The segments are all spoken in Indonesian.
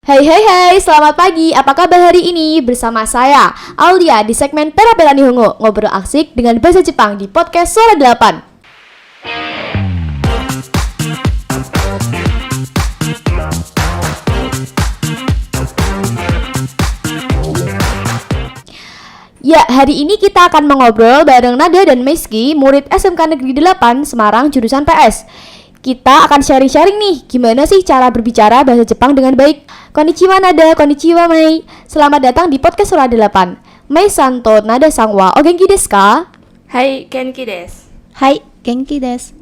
Hai, selamat pagi. Apa kabar hari ini? Bersama saya, Aulia, di segmen Pera-Pera Nihongo, ngobrol asik dengan bahasa Jepang di podcast Suara 8. Ya, hari ini kita akan mengobrol bareng Nada dan Meski, murid SMK Negeri 8 Semarang jurusan PS. Kita akan sharing-sharing nih, gimana sih cara berbicara bahasa Jepang dengan baik. Konnichiwa Nada, konnichiwa Mei. Selamat datang di podcast Suara 8. Mei Santo Nada Sangwa, o genki desu ka? Hai, Genki desu. Hai, Genki desu.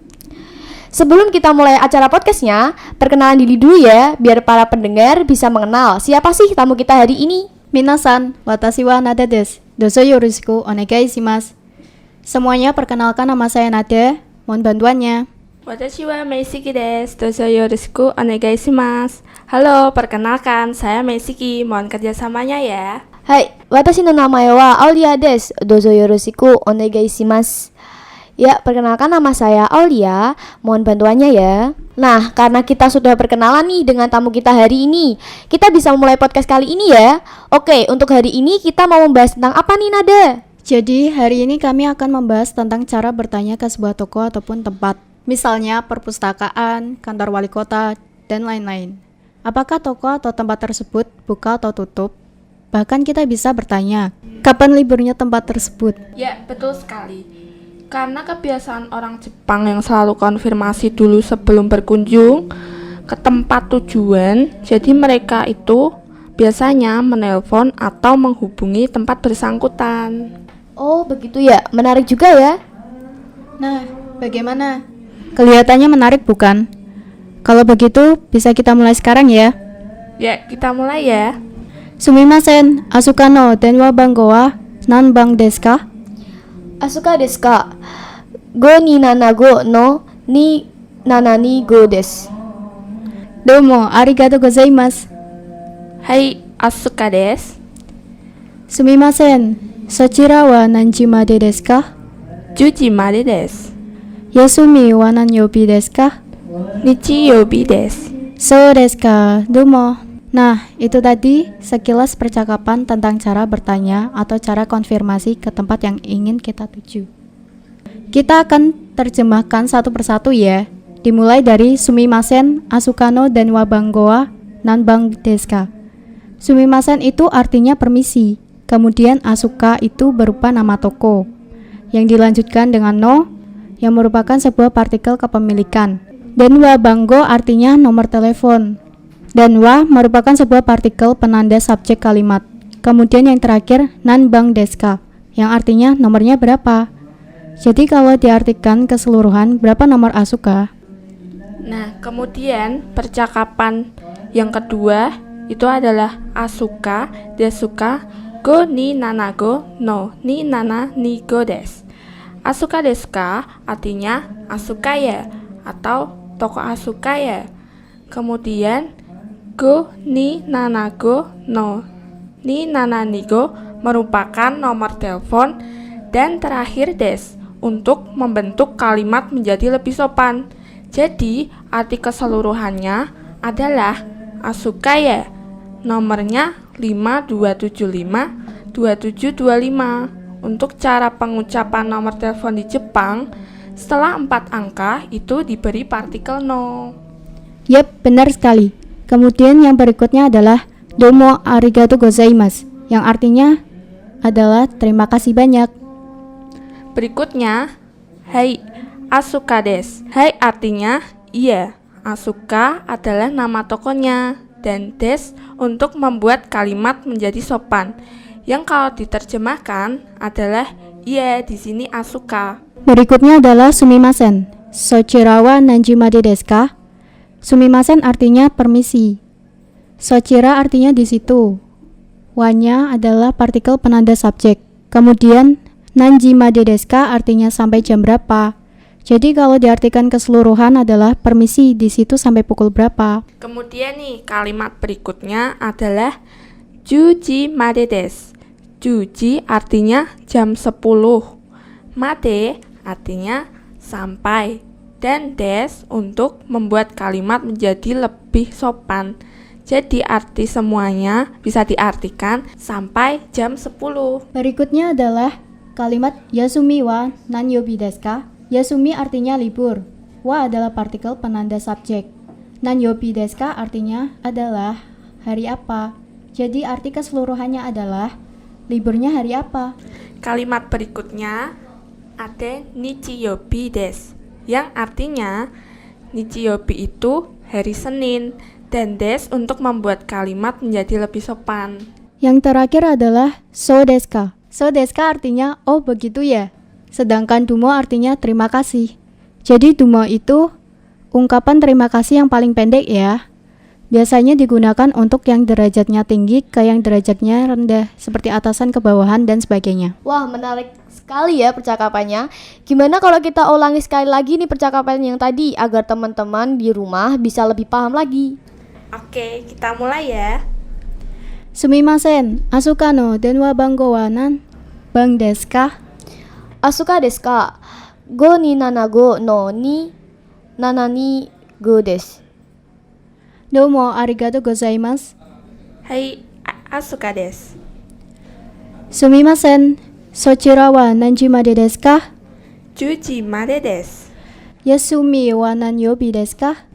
Sebelum kita mulai acara podcastnya, perkenalan diri dulu ya, biar para pendengar bisa mengenal siapa sih tamu kita hari ini. Minasan, watashi wa Nada desu. Dozo yoroshiku onegai shimasu. Semuanya, perkenalkan, nama saya Nada. Mohon bantuannya. Watashi wa Meisiki desu. Dozo yoroshiku onegai shimasu. Halo, perkenalkan, saya Meisiki. Mohon kerjasamanya ya. Hai, watashi no namae wa Aulia desu. Dozo yoroshiku onegai shimasu. Ya, perkenalkan, nama saya Aulia. Mohon bantuannya ya. Nah, karena kita sudah perkenalan nih dengan tamu kita hari ini, kita bisa mulai podcast kali ini ya. Oke, untuk hari ini kita mau membahas tentang apa nih, Nada? Jadi, hari ini kami akan membahas tentang cara bertanya ke sebuah toko ataupun tempat. Misalnya, perpustakaan, kantor wali kota, dan lain-lain. Apakah toko atau tempat tersebut buka atau tutup? Bahkan kita bisa bertanya, kapan liburnya tempat tersebut? Ya, betul sekali. Karena kebiasaan orang Jepang yang selalu konfirmasi dulu sebelum berkunjung ke tempat tujuan, jadi mereka itu biasanya menelpon atau menghubungi tempat bersangkutan. Oh, begitu ya. Menarik juga ya. Nah, bagaimana? Kelihatannya menarik, bukan? Kalau begitu, bisa kita mulai sekarang ya. Ya, kita mulai ya. Sumimasen, asuka no denwa bango wa nanbang desu ka? Asuka desu ka? 5275 no 2725 desu. Domo, arigatou gozaimasu. Hai, Asuka desu. Sumimasen, sochira wa nanji made desu ka? 10時までです。 Yasumi wa nanyobi desu ka? 日曜日です。 So desu ka, domo. Nah, itu tadi sekilas percakapan tentang cara bertanya atau cara konfirmasi ke tempat yang ingin kita tuju. Kita akan terjemahkan satu persatu ya. Dimulai dari sumimasen, asukano, dan wabangoa, nanbang desu ka. Sumimasen itu artinya permisi. Kemudian asuka itu berupa nama toko. Yang dilanjutkan dengan no, yang merupakan sebuah partikel kepemilikan. Dan wabango artinya nomor telepon. Dan wa merupakan sebuah partikel penanda subjek kalimat. Kemudian yang terakhir nanbang desu ka, yang artinya nomornya berapa. Jadi kalau diartikan keseluruhan, berapa nomor Asuka? Nah, kemudian percakapan yang kedua itu adalah Asuka desuka go ni nanago no ni nana ni go desu. Asuka desuka artinya Asuka ya atau toko Asuka ya. Kemudian go ni nanago no ni nana ni go merupakan nomor telepon, dan terakhir des untuk membentuk kalimat menjadi lebih sopan. Jadi arti keseluruhannya adalah Asuka ya, nomornya 5275 2725. Untuk cara pengucapan nomor telepon di Jepang, setelah 4 angka itu diberi partikel no. Yap, benar sekali. Kemudian yang berikutnya adalah domo arigatou gozaimasu, yang artinya adalah terima kasih banyak. Berikutnya, hai Asuka desu. Hai artinya iya. Asuka adalah nama tokonya, dan des untuk membuat kalimat menjadi sopan. Yang kalau diterjemahkan adalah iya, di sini Asuka. Berikutnya adalah sumimasen. Sochira wa nanji made desu ka? Sumimasen artinya permisi. Sochira artinya di situ. Wa-nya adalah partikel penanda subjek. Kemudian nanji made desu ka artinya sampai jam berapa. Jadi kalau diartikan keseluruhan adalah permisi di situ sampai pukul berapa. Kemudian nih kalimat berikutnya adalah juji made desu. Juji artinya jam 10. Made artinya sampai. Dan des untuk membuat kalimat menjadi lebih sopan. Jadi arti semuanya bisa diartikan sampai jam 10. Berikutnya adalah kalimat Yasumi wa nanyobi desu ka? Yasumi artinya libur. Wa adalah partikel penanda subjek. Nanyobi desu ka artinya adalah hari apa. Jadi arti keseluruhannya adalah liburnya hari apa. Kalimat berikutnya ada nichiyobi desu, yang artinya nichiyobi itu hari Senin, dan des untuk membuat kalimat menjadi lebih sopan. Yang terakhir adalah so desu ka? So desu ka artinya oh begitu ya. Sedangkan dumo artinya terima kasih. Jadi dumo itu ungkapan terima kasih yang paling pendek ya. Biasanya digunakan untuk yang derajatnya tinggi ke yang derajatnya rendah, seperti atasan ke bawahan dan sebagainya. Wah, menarik sekali ya percakapannya. Gimana kalau kita ulangi sekali lagi nih percakapan yang tadi agar teman-teman di rumah bisa lebih paham lagi. Oke, kita mulai ya. Sumimasen, asuka no denwa bango wa bang desu ka? Asuka desu ka? 5275 no ni 725 desu. Domo arigatou gozaimasu. Hai, asuka desu. Sumimasen, sochira wa nanji made desu ka? 10時までです。 Yasumi wa nanyobi desu ka?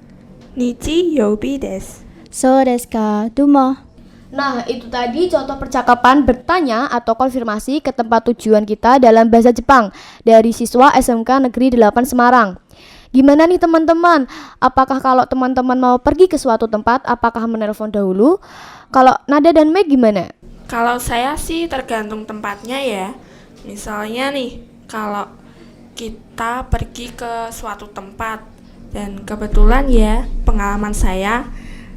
日曜日です。 So desu ka? Dumo. Nah, itu tadi contoh percakapan bertanya atau konfirmasi ke tempat tujuan kita dalam bahasa Jepang dari siswa SMK Negeri 8 Semarang. Gimana nih teman-teman? Apakah kalau teman-teman mau pergi ke suatu tempat, apakah menelpon dahulu? Kalau Nada dan Meg gimana? Kalau saya sih tergantung tempatnya ya. Misalnya nih, kalau kita pergi ke suatu tempat dan kebetulan ya pengalaman saya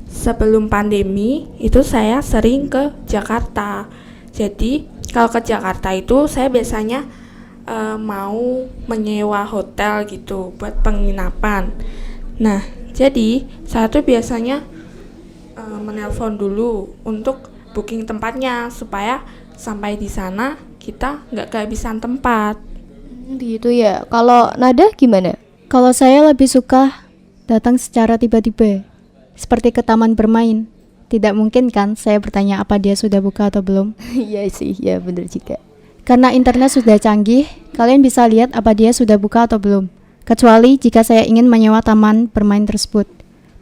sebelum pandemi itu saya sering ke Jakarta. Jadi kalau ke Jakarta itu saya biasanya mau menyewa hotel gitu buat penginapan. Nah, jadi saya tuh biasanya menelpon dulu untuk booking tempatnya supaya sampai di sana kita nggak kehabisan tempat. Gitu ya. Kalau Nada gimana? Kalau saya lebih suka datang secara tiba-tiba, seperti ke taman bermain. Tidak mungkin kan saya bertanya apa dia sudah buka atau belum. Iya sih, ya bener juga. Karena internet sudah canggih, kalian bisa lihat apa dia sudah buka atau belum. Kecuali jika saya ingin menyewa taman bermain tersebut,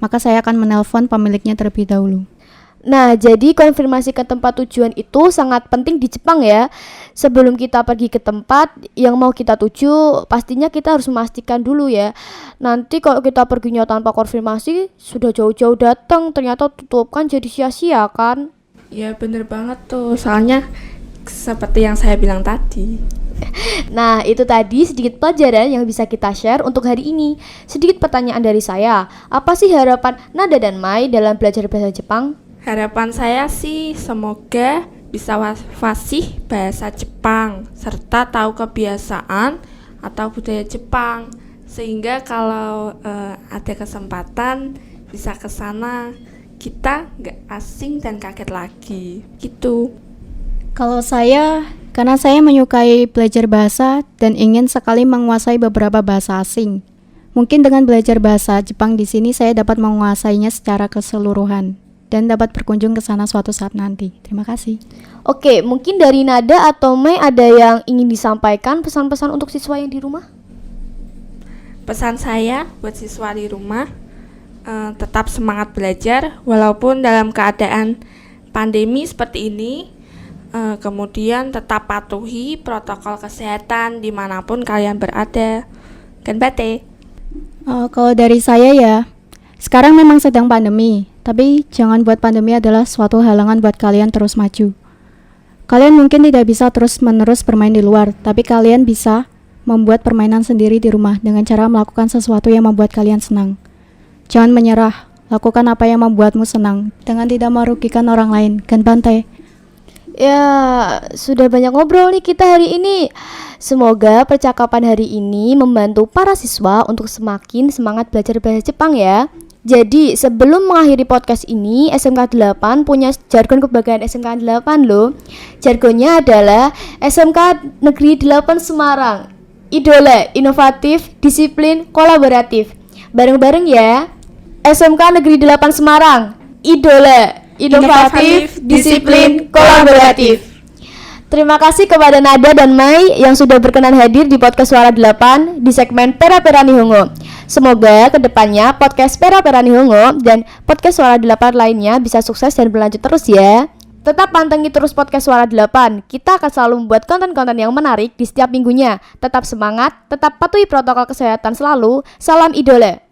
maka saya akan menelpon pemiliknya terlebih dahulu. Nah, jadi konfirmasi ke tempat tujuan itu sangat penting di Jepang ya. Sebelum kita pergi ke tempat yang mau kita tuju, pastinya kita harus memastikan dulu ya. Nanti kalau kita perginya tanpa konfirmasi, sudah jauh-jauh datang, ternyata tutup kan jadi sia-sia kan? Ya bener banget tuh, soalnya seperti yang saya bilang tadi. Nah, itu tadi sedikit pelajaran yang bisa kita share untuk hari ini. Sedikit pertanyaan dari saya, apa sih harapan Nada dan Mai dalam belajar bahasa Jepang? Harapan saya sih semoga bisa fasih bahasa Jepang serta tahu kebiasaan atau budaya Jepang, sehingga kalau ada kesempatan bisa ke sana kita nggak asing dan kaget lagi gitu. Kalau saya, karena saya menyukai belajar bahasa dan ingin sekali menguasai beberapa bahasa asing. Mungkin dengan belajar bahasa Jepang di sini saya dapat menguasainya secara keseluruhan dan dapat berkunjung ke sana suatu saat nanti. Terima kasih. Oke, mungkin dari Nada atau Mai ada yang ingin disampaikan pesan-pesan untuk siswa yang di rumah? Pesan saya buat siswa di rumah, tetap semangat belajar walaupun dalam keadaan pandemi seperti ini. Kemudian tetap patuhi protokol kesehatan dimanapun kalian berada. Ganbate. Kalau dari saya ya, sekarang memang sedang pandemi, tapi jangan buat pandemi adalah suatu halangan buat kalian terus maju. Kalian mungkin tidak bisa terus-menerus bermain di luar, tapi kalian bisa membuat permainan sendiri di rumah dengan cara melakukan sesuatu yang membuat kalian senang. Jangan menyerah, lakukan apa yang membuatmu senang dengan tidak merugikan orang lain. Ganbate. Ya, sudah banyak ngobrol nih kita hari ini. Semoga percakapan hari ini membantu para siswa untuk semakin semangat belajar bahasa Jepang ya. Jadi, sebelum mengakhiri podcast ini, SMK 8 punya jargon kebanggaan SMK 8 loh. Jargonnya adalah SMK Negeri 8 Semarang. Idola, inovatif, disiplin, kolaboratif. Bareng-bareng ya. SMK Negeri 8 Semarang. Idola, inovatif, disiplin, kolaboratif. Terima kasih kepada Nada dan Mai yang sudah berkenan hadir di podcast Suara 8 di segmen Pera Pera Nihongo. Semoga kedepannya podcast Pera Pera Nihongo dan podcast Suara 8 lainnya bisa sukses dan berlanjut terus ya. Tetap pantengin terus podcast Suara 8. Kita akan selalu membuat konten-konten yang menarik di setiap minggunya. Tetap semangat, tetap patuhi protokol kesehatan selalu. Salam idola.